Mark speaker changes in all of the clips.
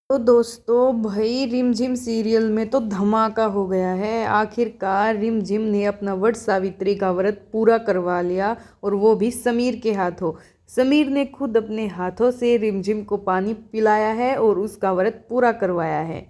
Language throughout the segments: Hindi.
Speaker 1: तो दोस्तों भाई रिमझिम सीरियल में तो धमाका हो गया है। आखिरकार रिमझिम ने अपना वट सावित्री का व्रत पूरा करवा लिया और वो भी समीर के हाथों। समीर ने खुद अपने हाथों से रिमझिम को पानी पिलाया है और उसका व्रत पूरा करवाया है।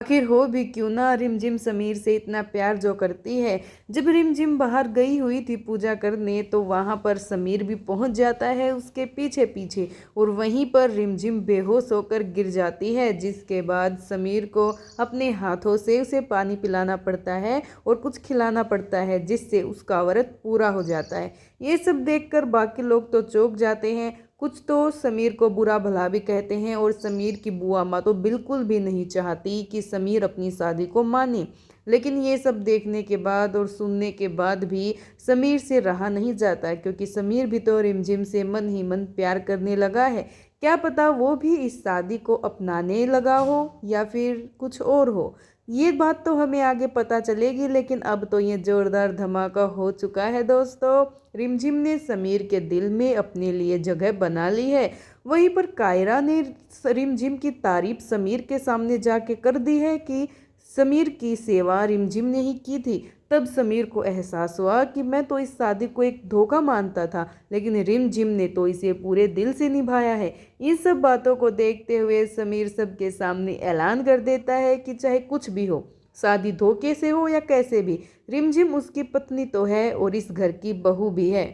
Speaker 1: आखिर हो भी क्यों ना, रिमझिम समीर से इतना प्यार जो करती है। जब रिमझिम बाहर गई हुई थी पूजा करने तो वहां पर समीर भी पहुंच जाता है उसके पीछे पीछे, और वहीं पर रिमझिम बेहोश होकर गिर जाती है, जिसके बाद समीर को अपने हाथों से उसे पानी पिलाना पड़ता है और कुछ खिलाना पड़ता है, जिससे उसका व्रत पूरा हो जाता है। ये सब देखकर बाकी लोग तो चौंक जाते हैं। कुछ तो समीर को बुरा भला भी कहते हैं, और समीर की बुआ माँ तो बिल्कुल भी नहीं चाहती कि समीर अपनी शादी को माने। लेकिन ये सब देखने के बाद और सुनने के बाद भी समीर से रहा नहीं जाता, क्योंकि समीर भी तो रिमझिम से मन ही मन प्यार करने लगा है। क्या पता वो भी इस शादी को अपनाने लगा हो या फिर कुछ और हो। ये बात तो हमें आगे पता चलेगी, लेकिन अब तो ये जोरदार धमाका हो चुका है दोस्तों। रिमझिम ने समीर के दिल में अपने लिए जगह बना ली है। वहीं पर कायरा ने रिमझिम की तारीफ समीर के सामने जाके कर दी है कि समीर की सेवा रिमझिम ने ही की थी। तब समीर को एहसास हुआ कि मैं तो इस शादी को एक धोखा मानता था, लेकिन रिमझिम ने तो इसे पूरे दिल से निभाया है। इन सब बातों को देखते हुए समीर सबके सामने ऐलान कर देता है कि चाहे कुछ भी हो, शादी धोखे से हो या कैसे भी, रिमझिम उसकी पत्नी तो है और इस घर की बहू भी है।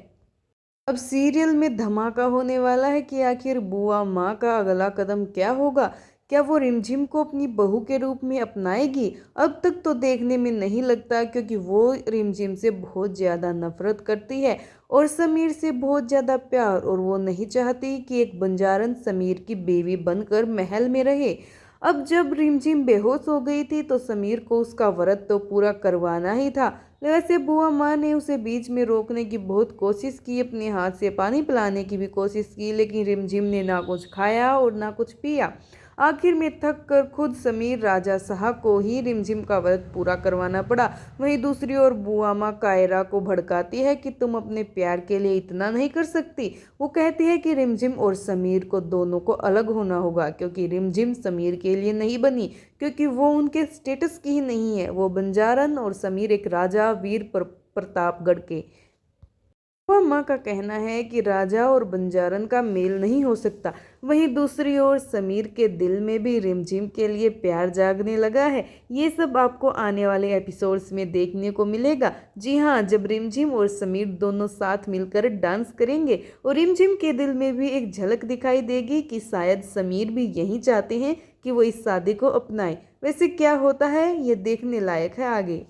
Speaker 1: अब सीरियल में धमाका होने वाला है कि आखिर बुआ माँ का अगला कदम क्या होगा। क्या वो रिमझिम को अपनी बहू के रूप में अपनाएगी? अब तक तो देखने में नहीं लगता, क्योंकि वो रिमझिम से बहुत ज़्यादा नफरत करती है और समीर से बहुत ज़्यादा प्यार, और वो नहीं चाहती कि एक बंजारन समीर की बीवी बनकर महल में रहे। अब जब रिमझिम बेहोश हो गई थी तो समीर को उसका व्रत तो पूरा करवाना ही था। वैसे बुआ माँ ने उसे बीच में रोकने की बहुत कोशिश की, अपने हाथ से पानी पिलाने की भी कोशिश की, लेकिन रिमझिम ने ना कुछ खाया और ना कुछ पिया। आखिर में थक कर खुद समीर राजा साहब को ही रिमझिम का व्रत पूरा करवाना पड़ा। वहीं दूसरी ओर बुआ माँ कायरा को भड़काती है कि तुम अपने प्यार के लिए इतना नहीं कर सकती। वो कहती है कि रिमझिम और समीर को दोनों को अलग होना होगा, क्योंकि रिमझिम समीर के लिए नहीं बनी, क्योंकि वो उनके स्टेटस की ही नहीं है। वो बंजारन और समीर एक राजा वीर प्रतापगढ़ के। वह माँ का कहना है कि राजा और बंजारन का मेल नहीं हो सकता। वहीं दूसरी ओर समीर के दिल में भी रिमझिम के लिए प्यार जागने लगा है। ये सब आपको आने वाले एपिसोड्स में देखने को मिलेगा। जी हाँ, जब रिमझिम और समीर दोनों साथ मिलकर डांस करेंगे और रिमझिम के दिल में भी एक झलक दिखाई देगी कि शायद समीर भी यही चाहते हैं कि वो इस शादी को अपनाए। वैसे क्या होता है ये देखने लायक है आगे।